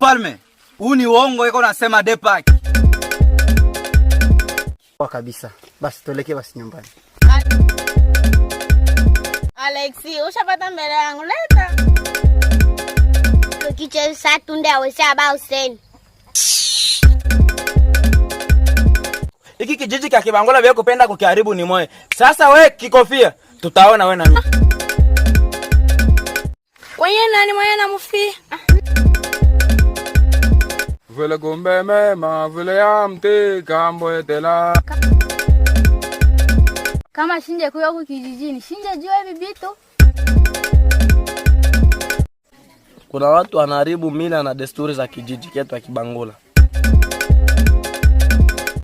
Mfalme, huu ni uongo iko nasema Depak. Kwa kabisa. Basi tuelekee basi nyumbani. Alexi, ushapata mbele yangu leta. Tukicheza tunde awesha ba Hussein. Hiki kijiji cha Kibangola vile kupenda kukiharibu ni moyo. Sasa we Kikofia, tutaona we na mimi. Wewe nani mwenye na Mufi? Vile kumbe mema, vile ya mti kambo etela. Kama shinje kuyo huku kijijini, shinje jua hivi vitu. Kuna watu wanaharibu mila na desturi za kijiji chetu cha Kibangola.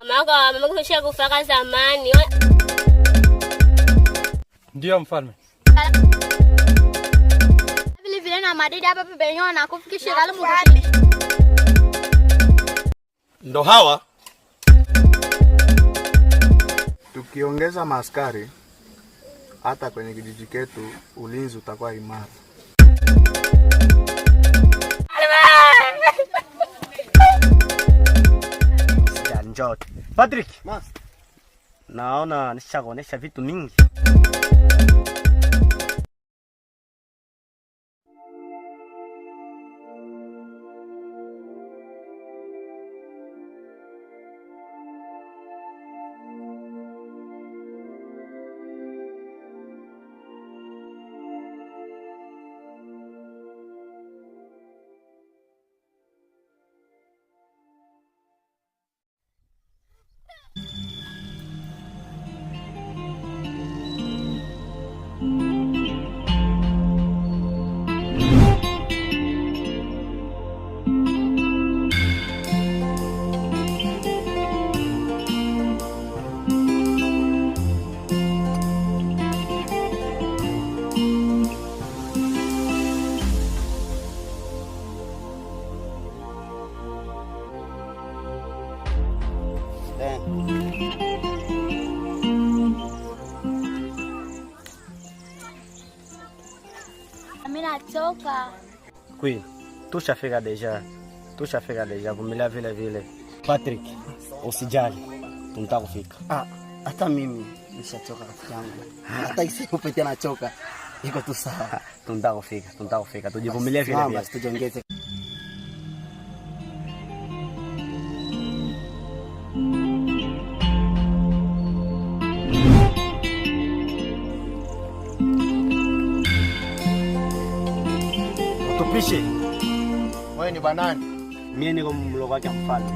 Mama kusha kufaka zamani. Ndio mfalme. Vile na madidi hapa pebenyo na kufikisha galo mkutini. Ndo hawa. Tukiongeza maaskari hata kwenye kijiji chetu ulinzi utakuwa imara. Njoo. Patrick. Naona nishakuonesha vitu mingi. Amina choka. Queen, tushafika deja, vumilia vile. Patrick, usijali, tunataka kufika. Hata mimi nishachoka rafiki yangu. Hata isipope tena choka. Iko tu sawa. Tunataka kufika. Tujivumilie vile. Basi tujongeze. Tupishe. Wewe ni banani? Mimi niko mlogo wake mfalme.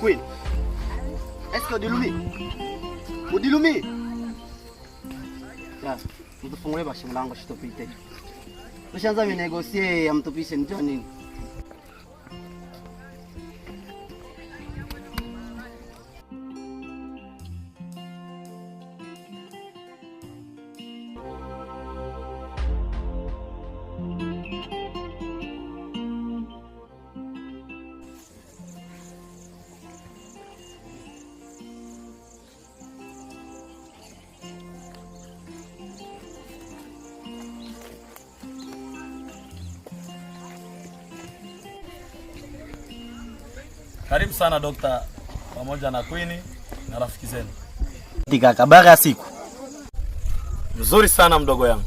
Queen. Est-ce que Udilumi? Ya, mtufungulie basi mlango shitopite. Tushaanza minegosie ya mtupishe ndio nini? Karibu sana dokta pamoja na Queen na rafiki zenu. Kaka bara siku. Mzuri sana mdogo yangu.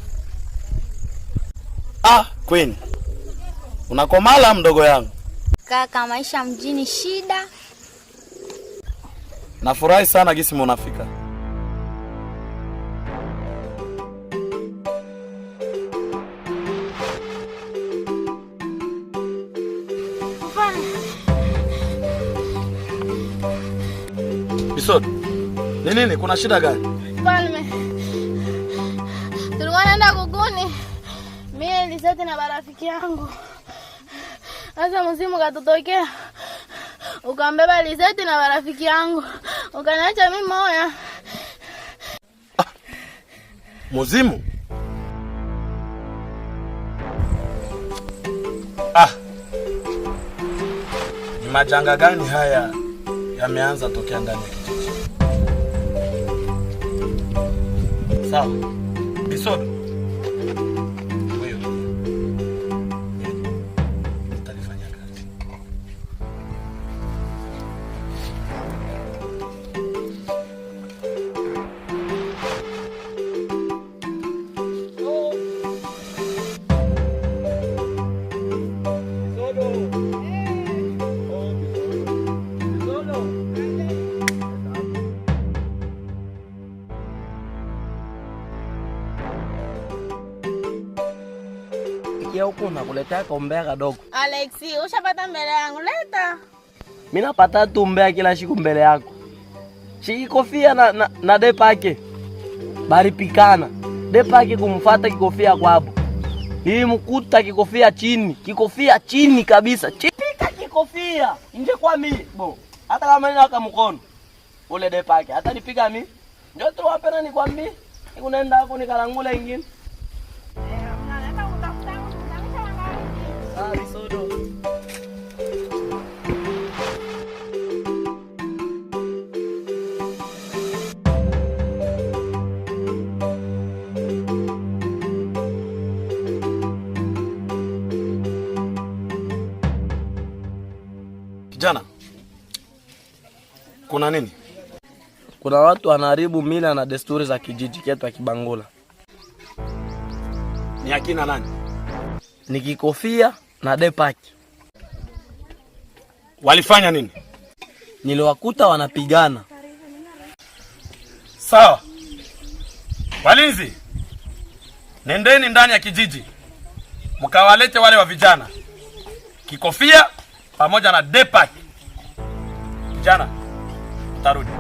Queen. Unakomala mdogo yangu. Kaka, maisha mjini shida. Nafurahi sana gisi mnafika. Bisod. Nini? Kuna shida gani? Mfalme. Tulikuwa naenda kuguni. Mimi Lizeti na marafiki yangu. Sasa mzimu katutokea. Ukambeba Lizeti na marafiki yangu. Ukaniacha mimi moya. Mzimu? Ni majanga gani haya yameanza tokea ndani ya kijiji? Sawa. Bisodo. Wewe. Utalifanya kazi. Ya huko nakuletea kaumbea kadogo. Alexi, ushapata mbele yangu, leta. Mimi napata tu umbea kila siku mbele yako. Shiki kofia na Depake. Bari pikana. Depake kumfuata kikofia kwabo. Hii mkuta kikofia chini kabisa. Chipika kikofia. Nje kwa mimi, bo. Hata kama nina kama mkono. Ule Depake hata nipiga mimi. Ndio tu wapena nikwambie. Nikunaenda huko nikalangula ingine. Bisodo. Kijana. Kuna nini? Kuna watu wanaharibu mila na desturi za kijiji chetu ya Kibangula. Ni akina nani? Ni Kikofia na Depake. Walifanya nini? Niliwakuta wanapigana. Sawa. Walinzi. Nendeni ndani ya kijiji. Mkawalete wale wa vijana. Kikofia pamoja na Depake. Vijana, utarudi.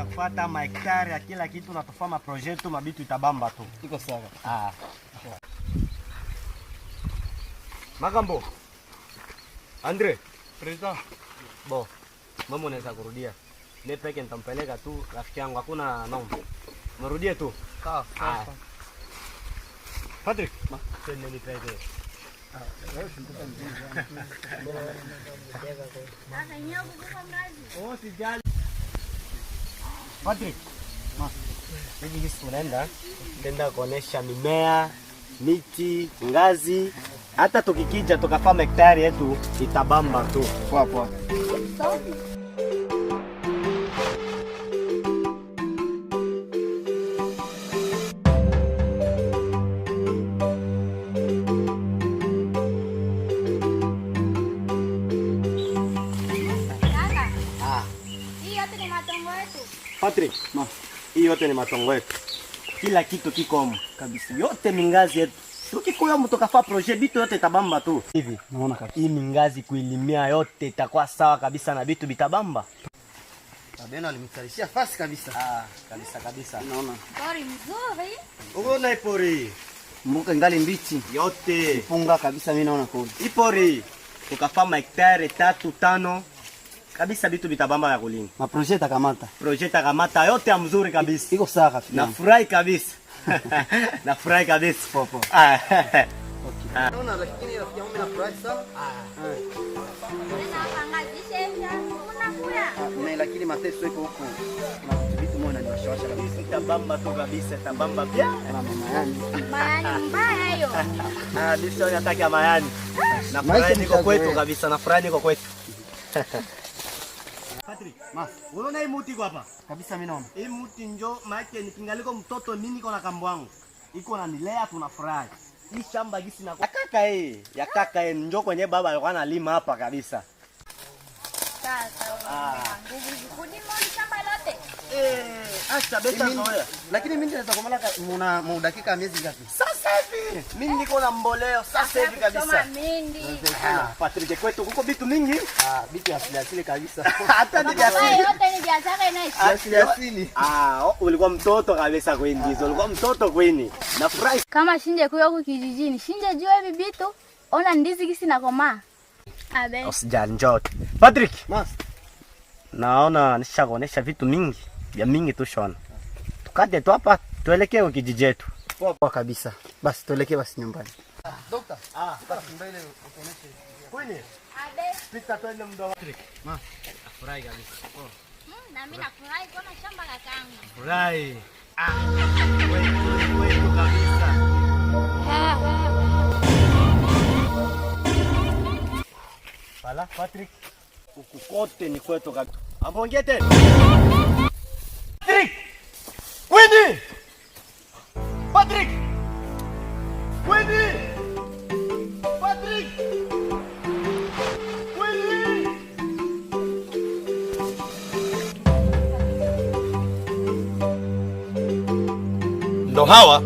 Kufuata mahektari ya kila kitu na tofama projetu mabitu itabamba tu. Iko sawa. Magambo. Andre, president. Bo. Mama unaweza kurudia. Mimi peke nitampeleka tu rafiki yangu, hakuna naomba. Mrudie tu. Sawa. Patrick, twende nipeleke. Patrick, hivi hivi tunaenda kuonesha mimea, miti, ngazi. Hata tukikija tukafanya hektari yetu itabamba tu. Poa poa. Patrick, hii yote ni matongo yetu. Kila kitu kikomo kabisa. Yote mingazi yetu. Tukikuya mtu kafa projet bitu yote tabamba tu. Hivi, naona kabisa. Hii mingazi kuilimia yote itakuwa sawa kabisa na bitu bitabamba. Tabena alimtarishia fasi kabisa. Kabisa. Naona. Pori mzuri. Unaona ipori. Mbuka ngali mbichi yote. Funga kabisa mimi naona kule. Ipori. Tukafama hektare 3-5. Kabisa bitu bitabamba ya kulima. Ma projet takamata. Projet takamata yote ya mzuri kabisa. Iko sawa kabisa. Nafurahi kabisa. Nafurahi kabisa. Popo. Okay. Naona lakini rafiki yangu nafurahi sana. Lakini mateso iko huko. Na vitu mbona ni washawasha kabisa. Tabamba tu kabisa, tabamba pia. Mayani mbaya hiyo. Bisho nataka mayani. Nafurahi niko kwetu kabisa, nafurahi niko kwetu. Patrick, unaona hii muti iko hapa? Kabisa mimi naona. Hii muti njo maana nikingaliko mtoto mimi niko na kambo wangu. Iko na nilea tunafurahi. Hii shamba gisi na ya kaka njo kwenye baba alikuwa analima hapa kabisa. Sasa kulima shamba lote. Acha beta noya. Lakini mimi naweza kumala muna dakika miezi ngapi? Sasa hivi mimi niko na mboleo sasa hivi kabisa. Patrick kwetu kuko vitu mingi. Vitu asili kabisa. Hata ni asili. Yote ni biashara inaisha. Asili. Ulikuwa mtoto kabisa kweni hizo. Ulikuwa mtoto kweni. Nafurahi. Kama shinje kuyo huko kijijini, shinje jua hivi vitu, ona ndizi kisi na koma. Abe. Usijali njoo. Patrick, naona nishakuonesha vitu mingi. Ya mingi tu shona. Tukate tu hapa tuelekee kwa kijiji chetu. Poa kabisa. Basi tuelekee basi nyumbani. Dokta. Basi mbele utoneshe. Kwani? Pita twende mdogo. Ma, afurahi kabisa. Na mimi nafurahi kuona shamba kakangu. Furahi. Wewe kabisa. Wala Patrick. Ukukote ni kwetu kabisa. Hapo ongea tena. Patrick! Winnie! Patrick! Winnie! Patrick! Winnie! Ndo hawa?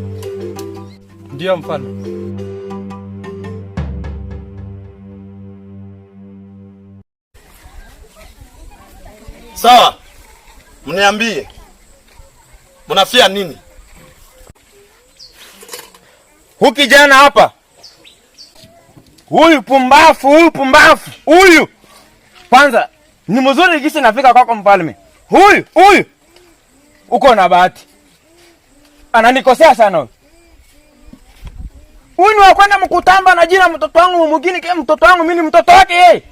Ndio mfalme. Sawa. Mniambie. Mnafia nini? Huyu kijana hapa. Huyu pumbafu. Huyu. Kwanza ni mzuri kisi nafika kwako mfalme. Huyu. Uko na bahati. Ananikosea sana huyu. Huyu ni wa kwenda mkutamba na jina mtoto wangu mwingine kama mtoto wangu mimi ni mtoto wake yeye.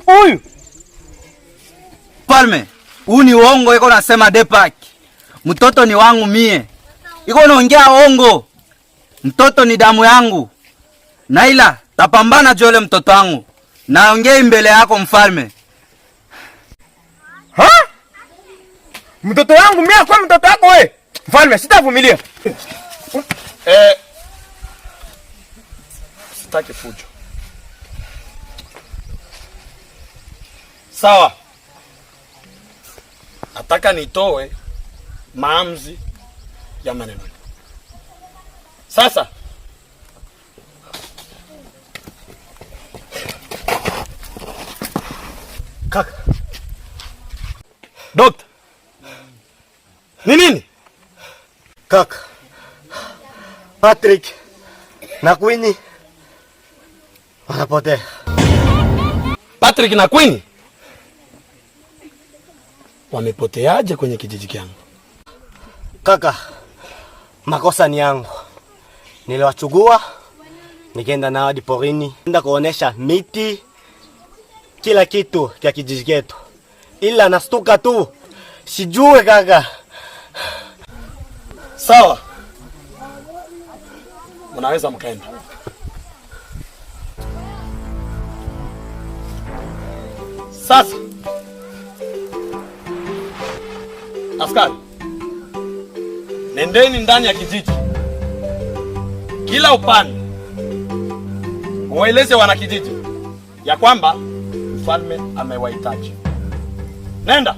Huyu. Palme, huu ni uongo iko nasema Depak. Mtoto ni wangu mie. Iko naongea uongo. Mtoto ni damu yangu. Naila, tapambana jole mtoto wangu. Naongea mbele yako mfalme. Ha? Mtoto wangu mie kwa mtoto wako wewe. Mfalme, sitavumilia. Sitaki fujo. Sawa. Nataka nitoe maamuzi ya maneno. Sasa Kaka. Dokta. Ni nini? Kaka. Patrick na Queen wanapotea. Patrick na Queen wamepoteaje kwenye kijiji changu? Kaka, makosa ni yangu. Niliwachugua, nikaenda nao hadi porini, nenda kuonesha miti, kila kitu kia kijiji chetu. Ila nastuka tu, sijue kaka. Sawa. Mnaweza mkaenda. Sasa askari, nendeni ndani ya kijiji, kila upande muwaeleze wana kijiji ya kwamba mfalme amewahitaji. Nenda.